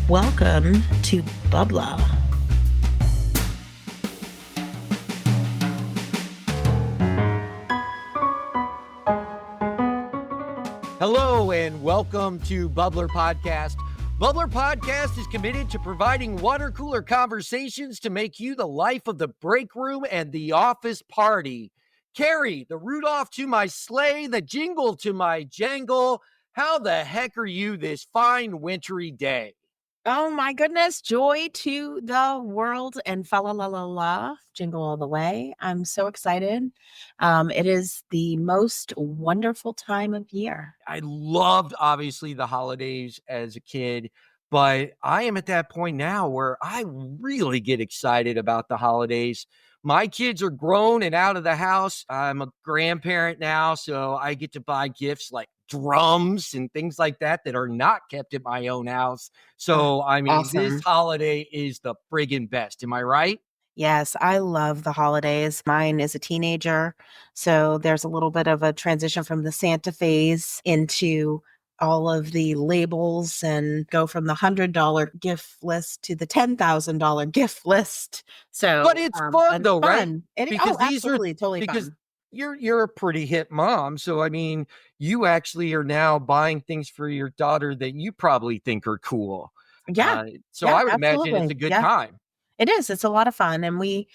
Welcome to Bubbler. Hello and welcome to Bubbler Podcast. Bubbler Podcast is committed to providing water cooler conversations to make you the life of the break room and the office party. Kerri, the Rudolph to my sleigh, the jingle to my jangle. How the heck are you this fine wintry day? Oh my goodness, joy to the world and fa la la la la, jingle all the way. I'm so excited. It is the most wonderful time of year. I loved, obviously, the holidays as a kid, but I am at that point now where I really get excited about the holidays. My kids are grown and out of the house. I'm a grandparent now, so I get to buy gifts like drums and things like that are not kept at my own house. So, I mean, this Awesome. holiday is the friggin' best. Am I right? Yes, I love the holidays. Mine is a teenager, so there's a little bit of a transition from the Santa phase into all of the labels and go from the $100 gift list to the $10,000 gift list. But So, it's but fun it's though, right? fun. Because these are Absolutely, totally because fun. you're a pretty hip mom. So I mean, you actually are now buying things for your daughter that you probably think are cool. Yeah, So yeah, I would imagine it's absolutely. a good Yeah. time. It is. It's a lot of fun. And we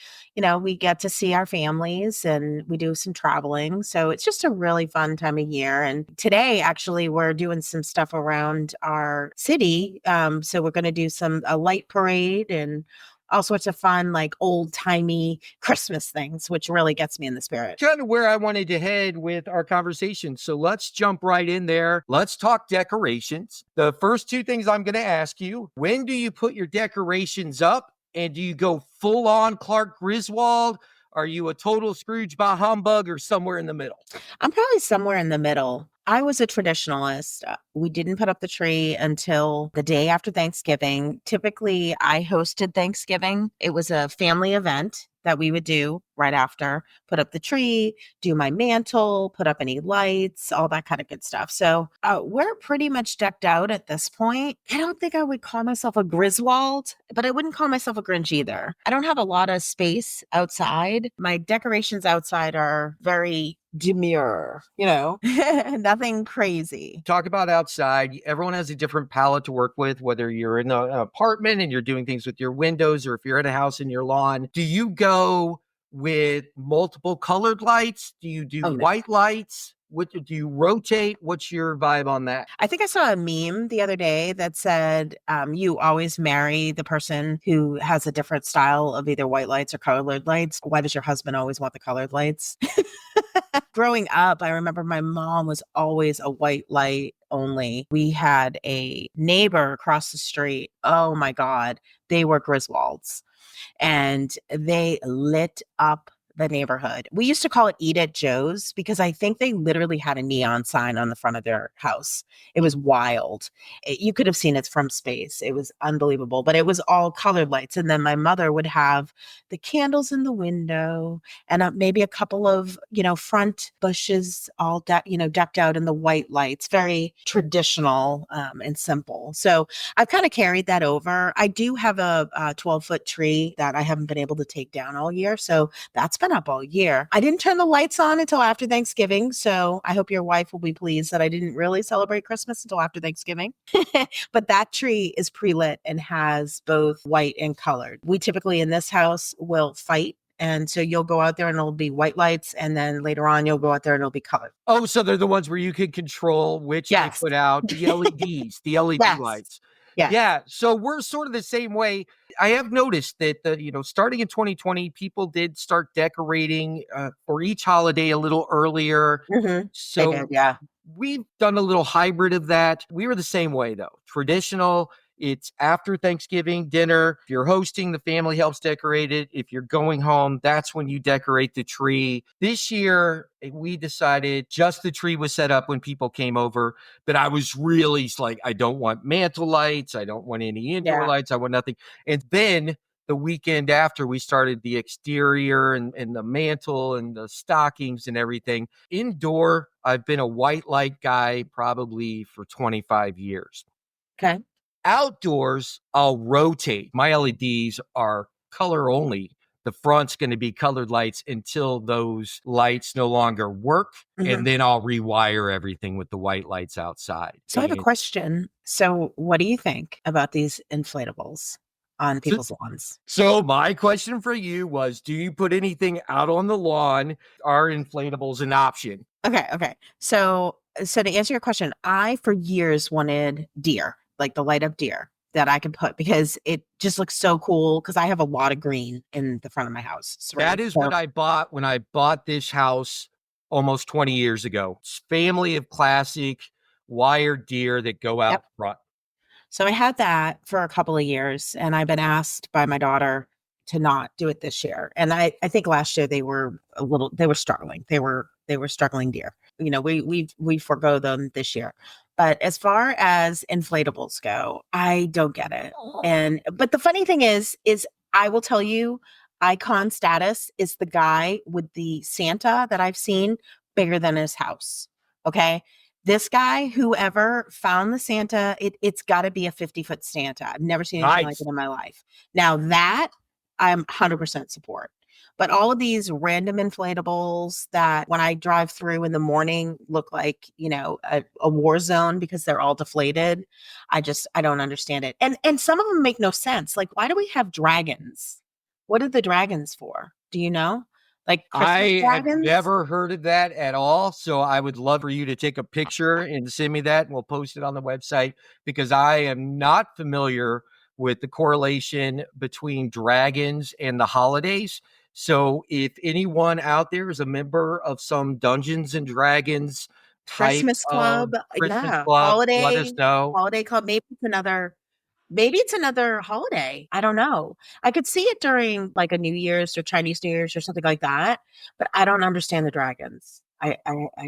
get to see our families and we do some traveling. So it's just a really fun time of year. And today, actually, we're doing some stuff around our city. So we're going to do a light parade and all sorts of fun, like old timey Christmas things, which really gets me in the spirit. Kind of where I wanted to head with our conversation. So let's jump right in there. Let's talk decorations. The first two things I'm going to ask you, when do you put your decorations up? And do you go full on Clark Griswold? Are you a total Scrooge bah humbug or somewhere in the middle? I'm probably somewhere in the middle. I was a traditionalist. We didn't put up the tree until the day after Thanksgiving. Typically, I hosted Thanksgiving. It was a family event that we would do right after, put up the tree, do my mantle, put up any lights, all that kind of good stuff. So we're pretty much decked out at this point. I don't think I would call myself a Griswold, but I wouldn't call myself a Grinch either. I don't have a lot of space outside. My decorations outside are very demure, nothing crazy. Talk about outside. Everyone has a different palette to work with, whether you're in an apartment and you're doing things with your windows or if you're at a house in your lawn. Do you go with multiple colored lights? Do you do Oh, no. white lights? What do you rotate? What's your vibe on that? I think I saw a meme the other day that said, you always marry the person who has a different style of either white lights or colored lights. Why does your husband always want the colored lights? Growing up, I remember my mom was always a white light only. We had a neighbor across the street. Oh my God, they were Griswolds and they lit up the neighborhood. We used to call it Eat at Joe's because I think they literally had a neon sign on the front of their house. It was wild. You could have seen it from space. It was unbelievable, but it was all colored lights. And then my mother would have the candles in the window and maybe a couple of, front bushes all decked out in the white lights, very traditional and simple. So I've kind of carried that over. I do have a 12-foot tree that I haven't been able to take down all year. So that's been up all year. I didn't turn the lights on until after Thanksgiving. So I hope your wife will be pleased that I didn't really celebrate Christmas until after Thanksgiving. But that tree is pre-lit and has both white and colored. We typically in this house will fight. And so you'll go out there and it'll be white lights. And then later on, you'll go out there and it'll be colored. Oh, so they're the ones where you can control which they Yes. put out, the LEDs, the LED Yes. lights. Yes. Yeah, so we're sort of the same way. I have noticed that starting in 2020, people did start decorating for each holiday a little earlier. They did. So Yeah. we've done a little hybrid of that. We were the same way though. Traditional, it's after Thanksgiving dinner. If you're hosting, the family helps decorate it. If you're going home, that's when you decorate the tree. This year, we decided just the tree was set up when people came over, but I was really like, I don't want mantle lights. I don't want any indoor Yeah. lights. I want nothing. And then the weekend after, we started the exterior and the mantle and the stockings and everything. Indoor, I've been a white light guy probably for 25 years. Okay. Outdoors, I'll rotate. My LEDs are color only. The front's going to be colored lights until those lights no longer work. And then I'll rewire everything with the white lights outside. So I have a question. So what do you think about these inflatables on people's lawns? So my question for you was, do you put anything out on the lawn? Are inflatables an option? Okay. So to answer your question, I for years wanted deer, like the light up deer that I could put because it just looks so cool because I have a lot of green in the front of my house. That is what I bought when I bought this house almost 20 years ago. It's family of classic wired deer that go out front. So I had that for a couple of years, and I've been asked by my daughter to not do it this year. And I think last year they were struggling. They were struggling deer. You know, we forego them this year. But as far as inflatables go, I don't get it. But the funny thing is I will tell you, icon status is the guy with the Santa that I've seen bigger than his house. Okay. This guy, whoever found the Santa, it's got to be a 50-foot Santa. I've never seen anything like it in my life. Now that I'm 100% support. But all of these random inflatables that when I drive through in the morning look like, you know, a war zone because they're all deflated. I don't understand it. And some of them make no sense. Like, why do we have dragons? What are the dragons for? Do you know? Like Christmas I have dragons? never heard of that at all. So I would love for you to take a picture and send me that, and we'll post it on the website because I am not familiar with the correlation between dragons and the holidays. So if anyone out there is a member of some Dungeons and Dragons type Christmas of club. Christmas Yeah. club, let us know. Holiday club. Maybe it's another holiday. I don't know. I could see it during like a New Year's or Chinese New Year's or something like that, but I don't understand the dragons. I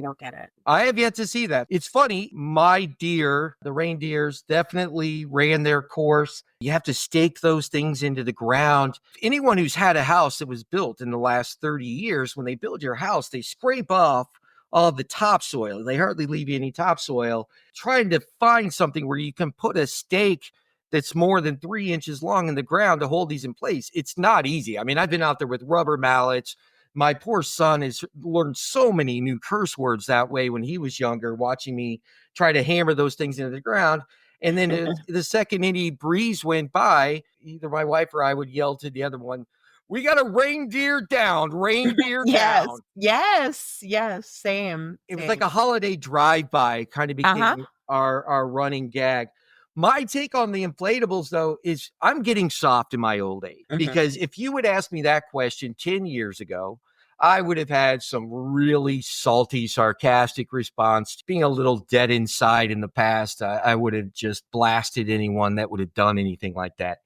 don't get it. I have yet to see that. It's funny. My deer, the reindeers, definitely ran their course. You have to stake those things into the ground. Anyone who's had a house that was built in the last 30 years, when they build your house, they scrape off all the topsoil. They hardly leave you any topsoil. Trying to find something where you can put a stake that's more than 3 inches long in the ground to hold these in place. It's not easy. I mean, I've been out there with rubber mallets. My poor son has learned so many new curse words that way when he was younger, watching me try to hammer those things into the ground. And then the second any breeze went by, either my wife or I would yell to the other one, "We got a reindeer down, reindeer down." Yes. Same. It was like a holiday drive-by, kind of became our running gag. My take on the inflatables, though, is I'm getting soft in my old age because if you would ask me that question 10 years ago, I would have had some really salty, sarcastic response. Being a little dead inside in the past, I would have just blasted anyone that would have done anything like that.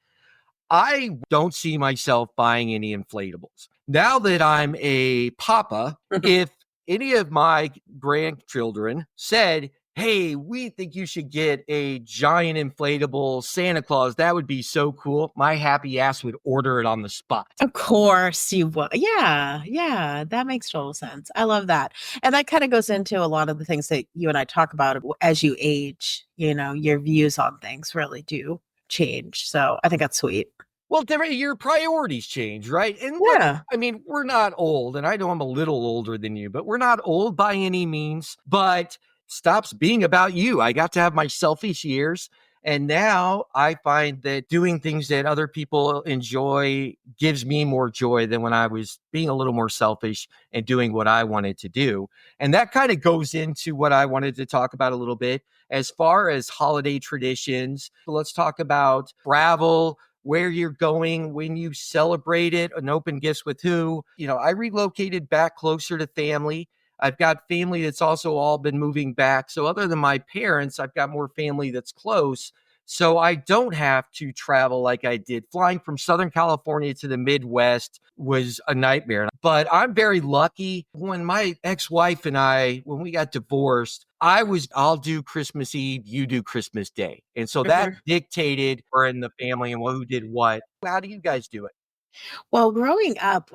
I don't see myself buying any inflatables. Now that I'm a papa, if any of my grandchildren said, "Hey, we think you should get a giant inflatable Santa Claus," that would be so cool. My happy ass would order it on the spot. Of course you would. Yeah. That makes total sense. I love that. And that kind of goes into a lot of the things that you and I talk about as you age, you know, your views on things really do change. So I think that's sweet. Well, your priorities change, right? And look, Yeah. I mean, we're not old, and I know I'm a little older than you, but we're not old by any means. But stops being about you. I got to have my selfish years. And now I find that doing things that other people enjoy gives me more joy than when I was being a little more selfish and doing what I wanted to do. And that kind of goes into what I wanted to talk about a little bit as far as holiday traditions. Let's talk about travel, where you're going, when you celebrate it, and open gifts with who. You know, I relocated back closer to family. I've got family that's also all been moving back. So other than my parents, I've got more family that's close. So I don't have to travel like I did. Flying from Southern California to the Midwest was a nightmare. But I'm very lucky. When my ex-wife and I, when we got divorced, I'll do Christmas Eve, you do Christmas Day. And so that dictated we're in the family and who did what. How do you guys do it? Well, growing up,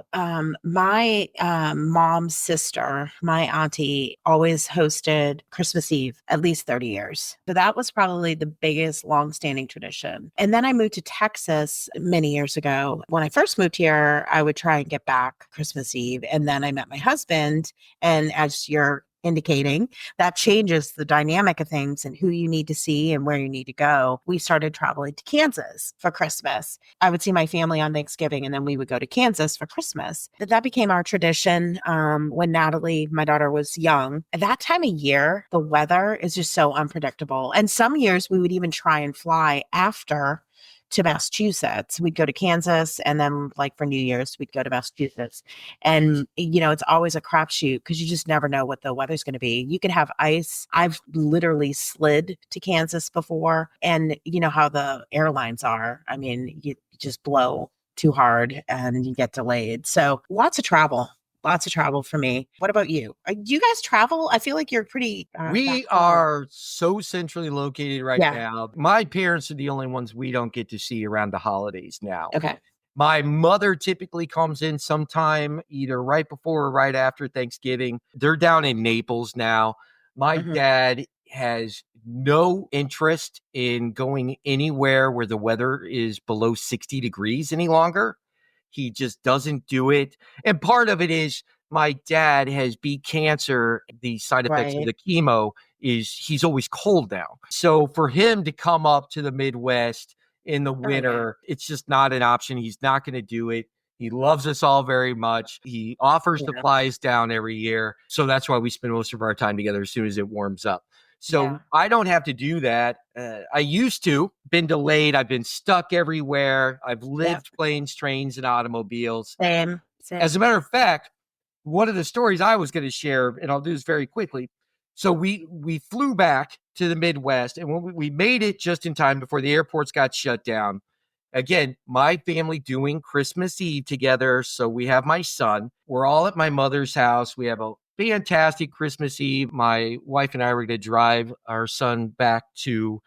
my mom's sister, my auntie, always hosted Christmas Eve at least 30 years. So that was probably the biggest longstanding tradition. And then I moved to Texas many years ago. When I first moved here, I would try and get back Christmas Eve. And then I met my husband. And as you're indicating, that changes the dynamic of things and who you need to see and where you need to go. We started traveling to Kansas for Christmas. I would see my family on Thanksgiving and then we would go to Kansas for Christmas. But that became our tradition when Natalie, my daughter, was young. At that time of year, the weather is just so unpredictable. And some years we would even try and fly after to Massachusetts. We'd go to Kansas and then like for New Year's, we'd go to Massachusetts. And it's always a crapshoot because you just never know what the weather's going to be. You could have ice. I've literally slid to Kansas before, and you know how the airlines are. I mean, you just blow too hard and you get delayed. So lots of travel. Lots of travel for me. What about you? Do you guys travel? I feel like you're pretty back We home. are so centrally located right Yeah. now. My parents are the only ones we don't get to see around the holidays now. Okay. My mother typically comes in sometime either right before or right after Thanksgiving. They're down in Naples now. My Hmm. dad has no interest in going anywhere where the weather is below 60 degrees any longer. He just doesn't do it. And part of it is my dad has beat cancer. The side effects of Right. the chemo is he's always cold now. So for him to come up to the Midwest in the Oh, yeah. winter, it's just not an option. He's not going to do it. He loves us all very much. He offers to Yeah. fly us down every year. So that's why we spend most of our time together as soon as it warms up. So Yeah. I don't have to do that. I used to, been delayed. I've been stuck everywhere. I've Yep. lived planes, trains, and automobiles. Same. As a Same. matter of fact, one of the stories I was going to share, and I'll do this very quickly. So we flew back to the Midwest, and when we made it just in time before the airports got shut down. Again, my family doing Christmas Eve together. So we have my son. We're all at my mother's house. We have a fantastic Christmas Eve. My wife and I were going to drive our son back to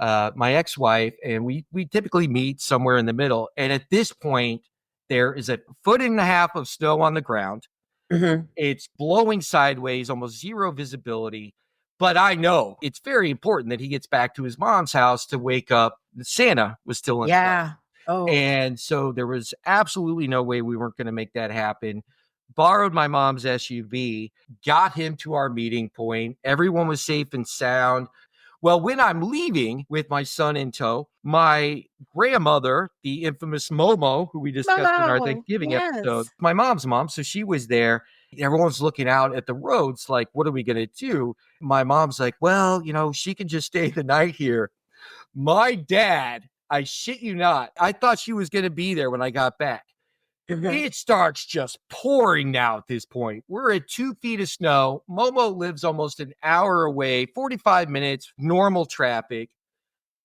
my ex-wife, and we typically meet somewhere in the middle. And at this point, there is a foot and a half of snow on the ground. Hmm. It's blowing sideways, almost zero visibility. But I know it's very important that he gets back to his mom's house to wake up. Santa was still in play. Yeah. Oh. And so there was absolutely no way we weren't going to make that happen. Borrowed my mom's SUV, got him to our meeting point. Everyone was safe and sound. Well, when I'm leaving with my son in tow, my grandmother, the infamous Momo, who we discussed in our Momo. Thanksgiving episode, Yes. my mom's mom, so she was there. Everyone's looking out at the roads like, what are we going to do? My mom's like, well, she can just stay the night here. My dad, I shit you not, I thought she was going to be there when I got back. Hmm. It starts just pouring now at this point. We're at 2 feet of snow. Momo lives almost an hour away, 45 minutes, normal traffic.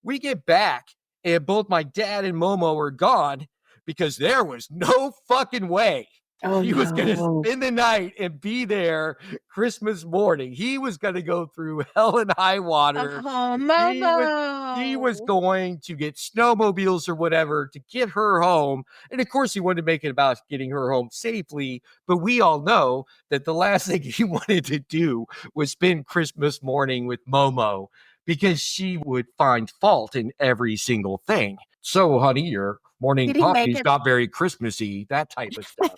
We get back, and both my dad and Momo are gone because there was no fucking way Oh he was going to no. spend the night and be there Christmas morning. He was going to go through hell and high water. Oh, He was Momo. going to get snowmobiles or whatever to get her home. And of course, he wanted to make it about getting her home safely. But we all know that the last thing he wanted to do was spend Christmas morning with Momo because she would find fault in every single thing. So, honey, your morning Did he make coffee's it? not very Christmassy, that type of stuff.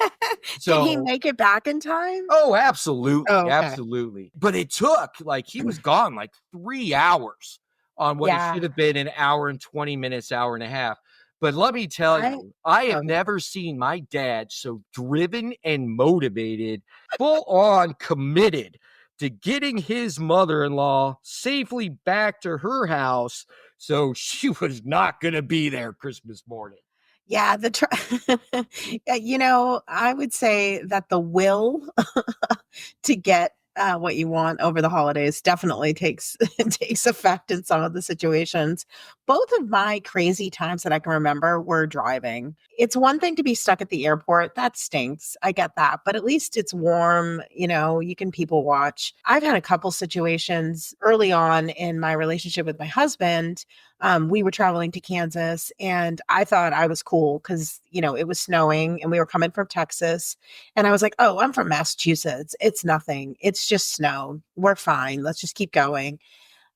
Did he So, make it back in time? oh, absolutely, Oh, okay. absolutely. But it took like he was gone like 3 hours on what it Yeah. should have been an hour and 20 minutes, hour and a half. But let me tell I you, I have okay. never seen my dad so driven and motivated, full on committed to getting his mother in law safely back to her house. So she was not going to be there Christmas morning. Yeah, I would say that the will to get what you want over the holidays definitely takes takes effect in some of the situations. Both of my crazy times that I can remember were driving. It's one thing to be stuck at the airport. That stinks. I get that. But at least it's warm. You can people watch. I've had a couple situations early on in my relationship with my husband. We were traveling to Kansas and I thought I was cool because, it was snowing and we were coming from Texas. And I was like, oh, I'm from Massachusetts. It's nothing. It's just snow. We're fine. Let's just keep going.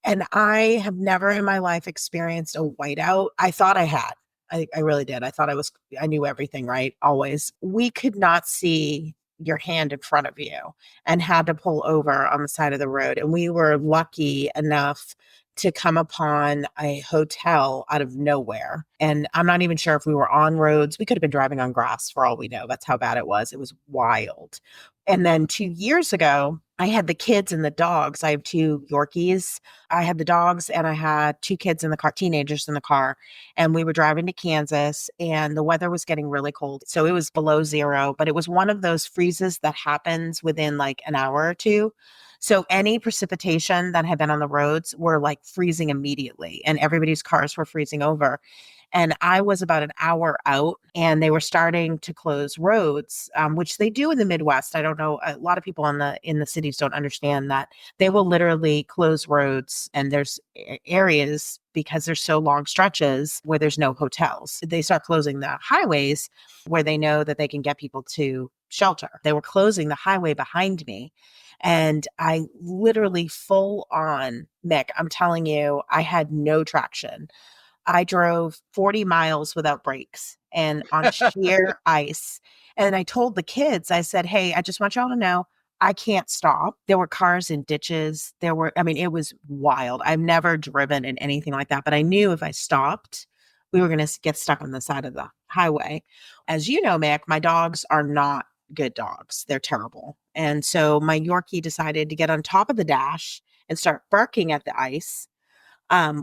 And I have never in my life experienced a whiteout. I thought I had. I really did. I knew everything, right? Always. We could not see your hand in front of you and had to pull over on the side of the road. And we were lucky enough to come upon a hotel out of nowhere. And I'm not even sure if we were on roads. We could have been driving on grass for all we know. That's how bad it was. It was wild. And then 2 years ago, I had the kids and the dogs. I have two Yorkies. I had the dogs and I had two kids in the car, teenagers in the car. And we were driving to Kansas and the weather was getting really cold. So it was below zero, but it was one of those freezes that happens within like an hour or two. So any precipitation that had been on the roads were like freezing immediately and everybody's cars were freezing over. And I was about an hour out and they were starting to close roads, which they do in the Midwest. I don't know. A lot of people in the cities don't understand that they will literally close roads and there's areas because there's so long stretches where there's no hotels. They start closing the highways where they know that they can get people to shelter. They were closing the highway behind me. And I literally full on, Mick, I'm telling you, I had no traction. I drove 40 miles without brakes and on sheer ice. And I told the kids, I said, hey, I just want y'all to know I can't stop. There were cars in ditches. It was wild. I've never driven in anything like that, but I knew if I stopped, we were going to get stuck on the side of the highway. As you know, Mick, my dogs are not good dogs. They're terrible. And so my Yorkie decided to get on top of the dash and start barking at the ice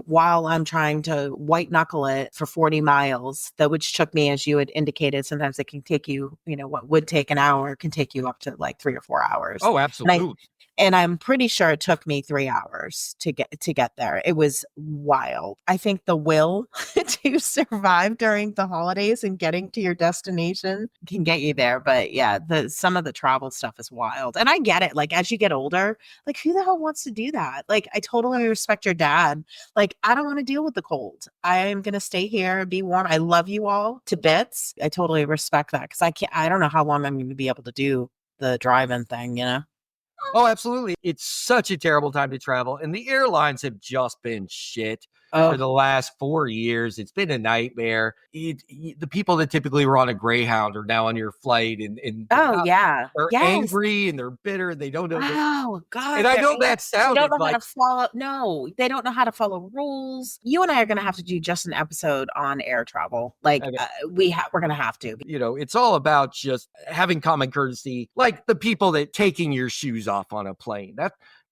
while I'm trying to white knuckle it for 40 miles, that which took me, as you had indicated, sometimes it can take you, what would take an hour can take you up to like 3 or 4 hours. Oh, absolutely. And I'm pretty sure it took me 3 hours to get there. It was wild. I think the will to survive during the holidays and getting to your destination can get you there. But yeah, some of the travel stuff is wild. And I get it. Like as you get older, like who the hell wants to do that? Like I totally respect your dad. Like I don't want to deal with the cold. I am gonna stay here and be warm. I love you all to bits. I totally respect that because I don't know how long I'm gonna be able to do the drive-in thing. Oh, absolutely. It's such a terrible time to travel. And the airlines have just been shit for Oh, the last 4 years. It's been a nightmare. The people that typically were on a Greyhound are now on your flight and they're oh not, yeah. they're Yes. angry and they're bitter. And they don't know that. Oh God, And I know that they don't sounded know how like, to follow. No, they don't know how to follow rules. You and I are going to have to do just an episode on air travel. Like we're going to have to. it's all about just having common courtesy, like the people that taking your shoes off on a plane.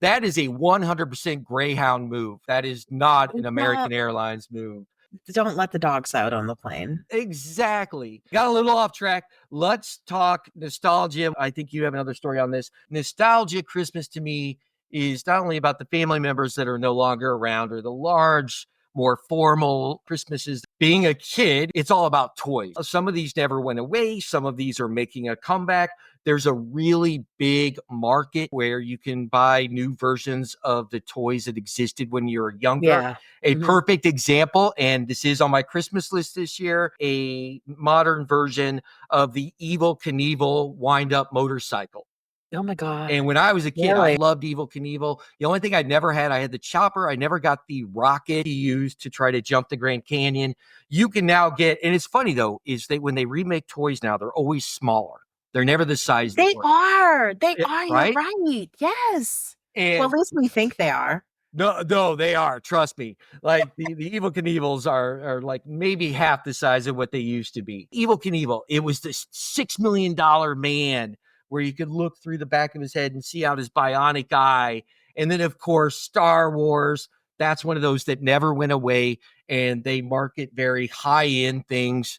That is a 100% Greyhound move. That is not an No, American Airlines move. don't let the dogs out on the plane. Exactly. Got a little off track. Let's talk nostalgia. I think you have another story on this. Nostalgia Christmas to me is not only about the family members that are no longer around or the large, more formal Christmases. Being a kid, it's all about toys. Some of these never went away. Some of these are making a comeback. There's a really big market where you can buy new versions of the toys that existed when you were younger. Yeah. A Mhm. perfect example, and this is on my Christmas list this year, a modern version of the Evel Knievel wind-up motorcycle. Oh my God. And when I was a kid, I Really? loved Evel Knievel. The only thing I had the chopper. I never got the rocket he used to try to jump the Grand Canyon. You can now get, and it's funny though, is that when they remake toys now, they're always smaller. They're never the size they They were, are. They are. You're right? right. Yes. Well, at And least we think they are. no, they are. Trust me. Like the Evil Knievels are like maybe half the size of what they used to be. Evil Knievel, it was this $6 million man where you could look through the back of his head and see out his bionic eye. And then, of course, Star Wars. That's one of those that never went away, and they market very high end things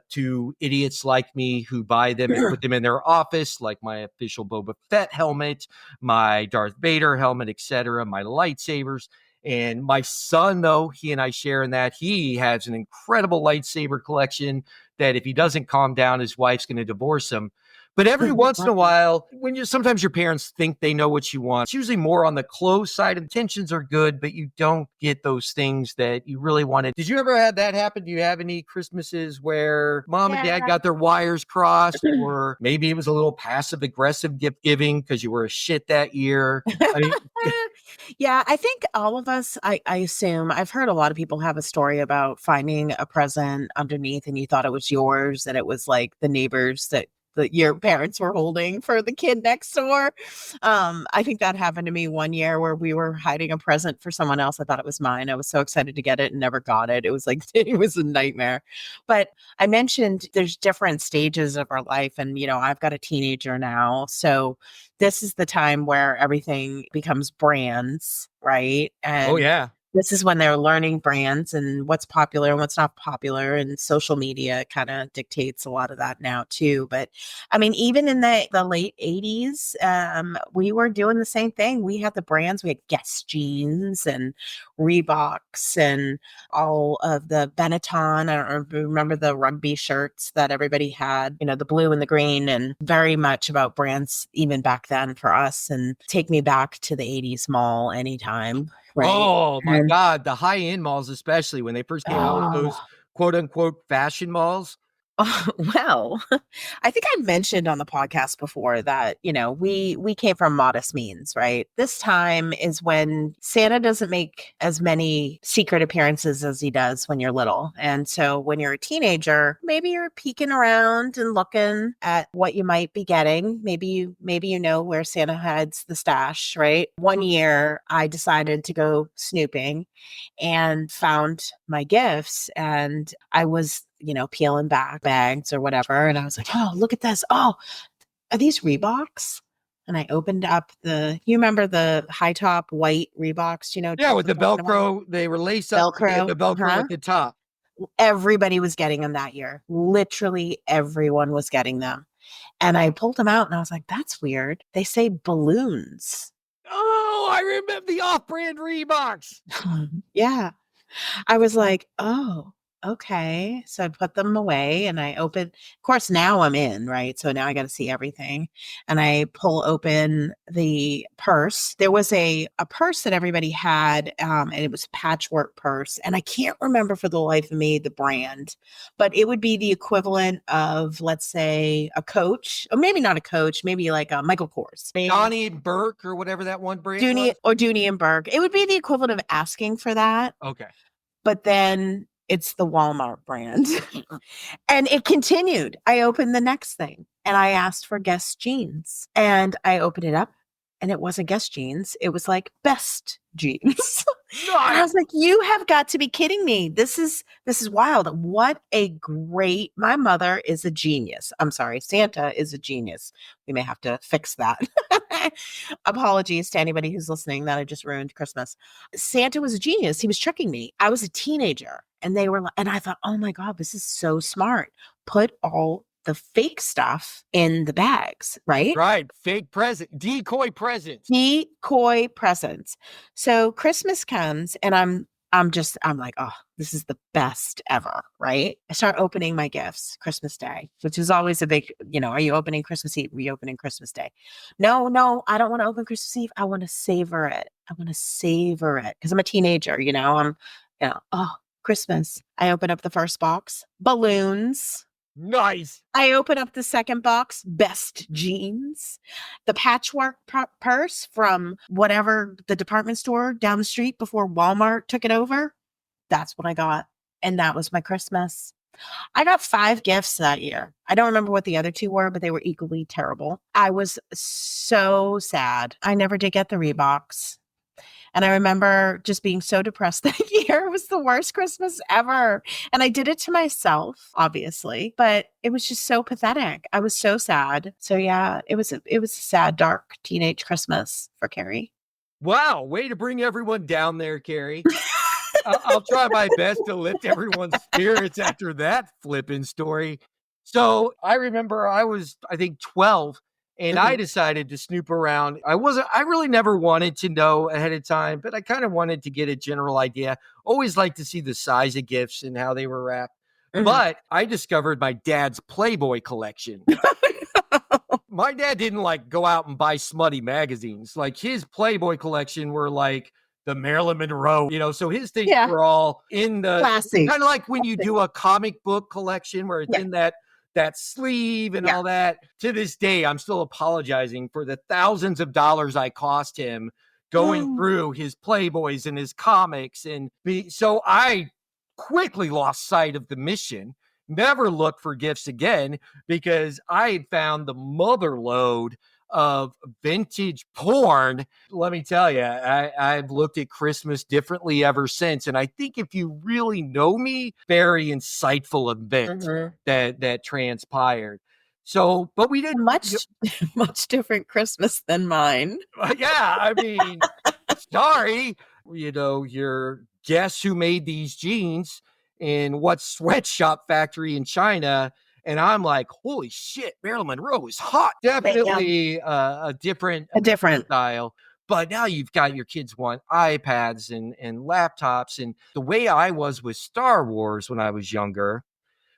to idiots like me who buy them and put them in their office, like my official Boba Fett helmet, my Darth Vader helmet, etc., my lightsabers. And my son, though, he and I share in that he has an incredible lightsaber collection that if he doesn't calm down, his wife's going to divorce him. But every once in a while, sometimes your parents think they know what you want, it's usually more on the close side. Intentions are good, but you don't get those things that you really wanted. Did you ever have that happen? Do you have any Christmases where mom and dad got their wires crossed, or maybe it was a little passive aggressive gift giving because you were a shit that year? I mean, yeah, I think all of us, I assume, I've heard a lot of people have a story about finding a present underneath and you thought it was yours, and it was like the neighbors that your parents were holding for the kid next door. I think that happened to me one year where we were hiding a present for someone else. I thought it was mine. I was so excited to get it and never got it. It was like, it was a nightmare. But I mentioned there's different stages of our life. And, I've got a teenager now. So this is the time where everything becomes brands, right? oh, And yeah. this is when they're learning brands and what's popular and what's not popular. And social media kind of dictates a lot of that now too. But I mean, even in the late 80s, we were doing the same thing. We had the brands, we had Guess jeans and Reeboks and all of the Benetton. I don't remember the rugby shirts that everybody had, the blue and the green, and very much about brands even back then for us. And take me back to the 80s mall anytime. Right. Oh my God. The high end malls, especially when they first came out with those quote unquote fashion malls. Well, I think I mentioned on the podcast before that, we came from modest means, right? This time is when Santa doesn't make as many secret appearances as he does when you're little. And so when you're a teenager, maybe you're peeking around and looking at what you might be getting. Maybe you know where Santa hides the stash, right? One year I decided to go snooping and found my gifts, and I was peeling back bags or whatever. And I was like, oh, look at this. Oh, are these Reeboks? And I opened up you remember the high top white Reeboks, Yeah, with the Velcro, they were laced up Velcro, the Velcro at the top. Everybody was getting them that year. Literally everyone was getting them. And I pulled them out and I was like, that's weird. They say balloons. Oh, I remember the off-brand Reeboks. Yeah. I was like, oh, okay. So I put them away and I opened, of course, now I'm in, right? So now I got to see everything. And I pull open the purse. There was a purse that everybody had, and it was a patchwork purse. And I can't remember for the life of me the brand, but it would be the equivalent of, let's say, a Coach, or maybe not a Coach, maybe like a Michael Kors. Donnie and Burke or whatever that one brand was. Dooney and Burke. It would be the equivalent of asking for that. Okay. But then it's the Walmart brand. And it continued. I opened the next thing and I asked for Guess jeans. And I opened it up and it wasn't Guess jeans. It was like Best jeans. And I was like, you have got to be kidding me. This is wild. What a great, my mother is a genius. I'm sorry, Santa is a genius. We may have to fix that. Apologies to anybody who's listening that I just ruined Christmas. Santa was a genius. He was tricking me. I was a teenager and and I thought, oh my God, this is so smart. Put all the fake stuff in the bags, right? Right. Fake present, decoy presents. Decoy presents. So Christmas comes and I'm like, oh, this is the best ever, right? I start opening my gifts Christmas Day, which is always a big, are you opening Christmas Eve? Are you opening Christmas Day? No, I don't want to open Christmas Eve. I want to savor it. Because I'm a teenager, oh, Christmas. I open up the first box, balloons. Nice. I open up the second box, Best jeans, the patchwork purse from whatever the department store down the street before Walmart took it over. That's what I got. And that was my Christmas. I got 5 gifts that year. I don't remember what the other 2 were, but they were equally terrible. I was so sad. I never did get the Reeboks. And I remember just being so depressed that year. It was the worst Christmas ever. And I did it to myself, obviously, but it was just so pathetic. I was so sad. So yeah, it was a sad, dark teenage Christmas for Kerri. Wow. Way to bring everyone down there, Kerri. I'll try my best to lift everyone's spirits after that flipping story. So I remember I was, I think, 12, and I Mhm. decided to snoop around. I really never wanted to know ahead of time, but I kind of wanted to get a general idea. Always like to see the size of gifts and how they were wrapped. Mhm. But I discovered my dad's Playboy collection. My dad didn't like go out and buy smutty magazines. Like his Playboy collection were like the Marilyn Monroe, so his things Yeah. were all in the Classy. kind of like when you Classy. do a comic book collection where it's Yeah. in that sleeve and Yeah. all that. To this day, I'm still apologizing for the thousands of dollars I cost him going through his Playboys and his comics. So I quickly lost sight of the mission, never looked for gifts again because I had found the mother lode of vintage porn. Let me tell you, I've looked at Christmas differently ever since. And I think if you really know me, very insightful event Mhm. that transpired. So, but we didn't, Much, much different Christmas than mine. yeah, I mean, sorry, your guess who made these jeans in what sweatshop factory in China. And I'm like, holy shit, Marilyn Monroe is hot. Bam. Definitely a different A different. style. But now you've got your kids want iPads and laptops. And the way I was with Star Wars when I was younger,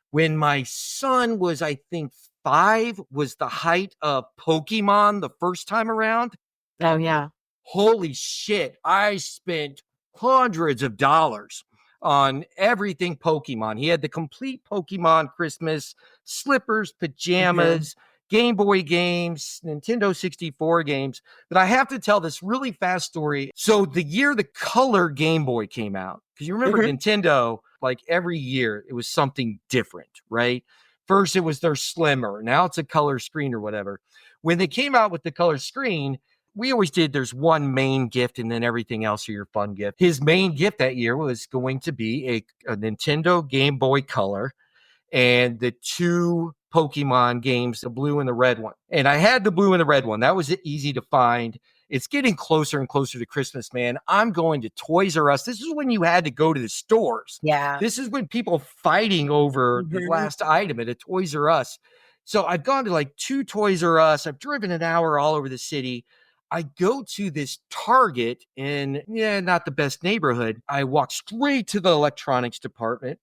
when my son was, I think, 5, was the height of Pokemon the first time around. Oh yeah. Holy shit, I spent hundreds of dollars on everything Pokemon. He had the complete Pokemon Christmas slippers, Mhm. pajamas, Game Boy games, Nintendo 64 games. But I have to tell this really fast story. So the year the color Game Boy came out, because you remember Mhm. Nintendo, like every year it was something different, right? First it was their slimmer, now it's a color screen or whatever. When they came out with the color screen, we always did there's one main gift and then everything else are your fun gift. His main gift that year was going to be a Nintendo Game Boy Color and the 2 Pokemon games, the blue and the red one. And I had the blue and the red one. That was easy to find. It's getting closer and closer to Christmas, man. I'm going to Toys R Us. This is when you had to go to the stores. Yeah. This is when people fighting over the Mhm. last item at a Toys R Us. So I've gone to like 2 Toys R Us. I've driven an hour all over the city. I go to this Target in, not the best neighborhood. I walk straight to the electronics department.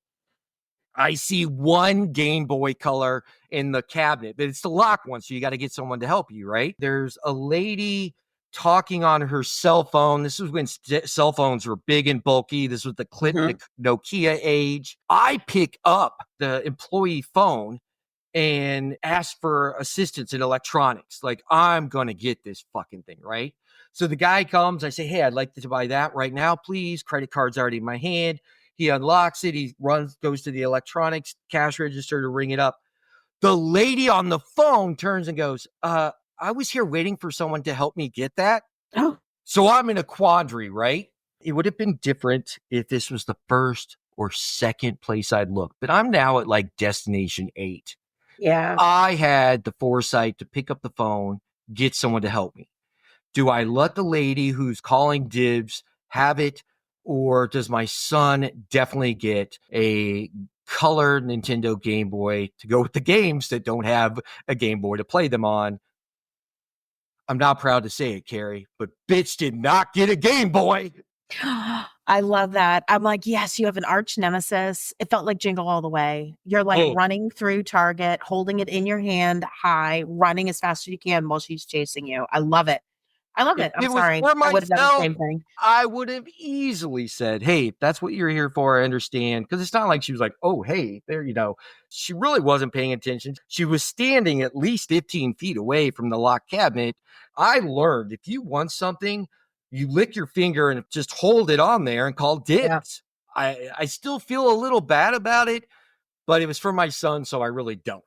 I see one Game Boy Color in the cabinet, but it's the lock one, so you got to get someone to help you, right? There's a lady talking on her cell phone. This was when cell phones were big and bulky. This was the Mhm. Nokia age. I pick up the employee phone and ask for assistance in electronics. Like, I'm going to get this fucking thing, right? So the guy comes, I say, hey, I'd like to buy that right now, please. Credit card's already in my hand. He unlocks it. He goes to the electronics cash register to ring it up. The lady on the phone turns and goes, I was here waiting for someone to help me get that. Oh. So I'm in a quandary, right? It would have been different if this was the first or second place I'd looked, but I'm now at like destination 8. Yeah. I had the foresight to pick up the phone, get someone to help me. Do I let the lady who's calling dibs have it, or does my son definitely get a color Nintendo Game Boy to go with the games that don't have a Game Boy to play them on? I'm not proud to say it, Kerri, but bitch did not get a Game Boy. I love that. I'm like, yes, you have an arch nemesis. It felt like Jingle All the Way. You're like Oh, running through Target, holding it in your hand high, running as fast as you can while she's chasing you. I love it. I love if it. I'm it was sorry. for I would have done the myself, same thing. I would have easily said, hey, if that's what you're here for, I understand. Because it's not like she was like, oh, hey, there, she really wasn't paying attention. She was standing at least 15 feet away from the locked cabinet. I learned if you want something, you lick your finger and just hold it on there and call Yeah. dibs. I still feel a little bad about it, but it was for my son, so I really don't.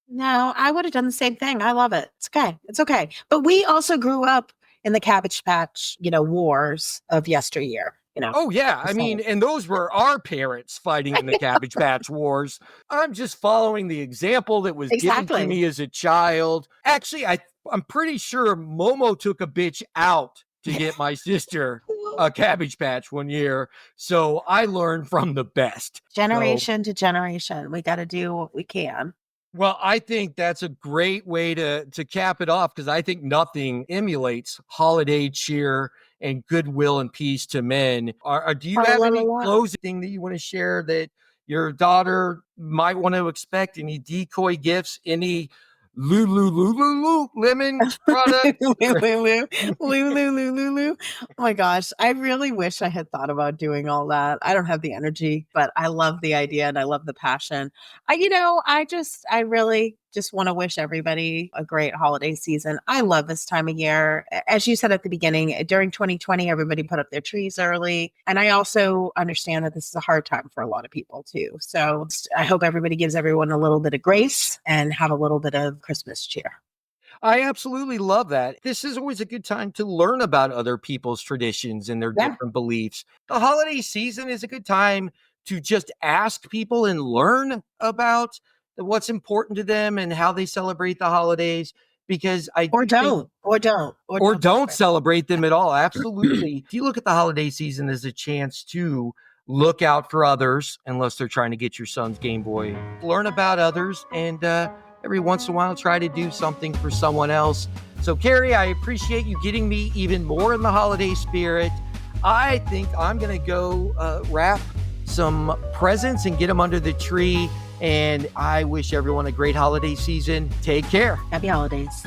No, I would have done the same thing. I love it. It's okay. It's okay. But we also grew up in the Cabbage Patch, wars of yesteryear. Oh, yeah. I mean, So and those were our parents fighting in the Cabbage Patch Wars. I'm just following the example that was given to exactly. me as a child. Actually, I'm pretty sure Momo took a bitch out to get my sister. a Cabbage Patch one year. So I learned from the best. Generation to generation. We got to do what we can. Well, I think that's a great way to cap it off, because I think nothing emulates holiday cheer and goodwill and peace to men. Do you have any closing that you want to share that your daughter might want to expect? Any decoy gifts? Any Lulu lemon product? Lulu. Oh my gosh. I really wish I had thought about doing all that. I don't have the energy, but I love the idea and I love the passion. I really just want to wish everybody a great holiday season. I love this time of year. As you said at the beginning, during 2020, everybody put up their trees early. And I also understand that this is a hard time for a lot of people too. So I hope everybody gives everyone a little bit of grace and have a little bit of Christmas cheer. I absolutely love that. This is always a good time to learn about other people's traditions and their different beliefs. The holiday season is a good time to just ask people and learn about what's important to them and how they celebrate the holidays, because don't celebrate them at all. Absolutely. If you look at the holiday season as a chance to look out for others, unless they're trying to get your son's Game Boy, learn about others, and every once in a while try to do something for someone else. So Kerri, I appreciate you getting me even more in the holiday spirit. I think I'm going to go wrap some presents and get them under the tree. And I wish everyone a great holiday season. Take care. Happy holidays.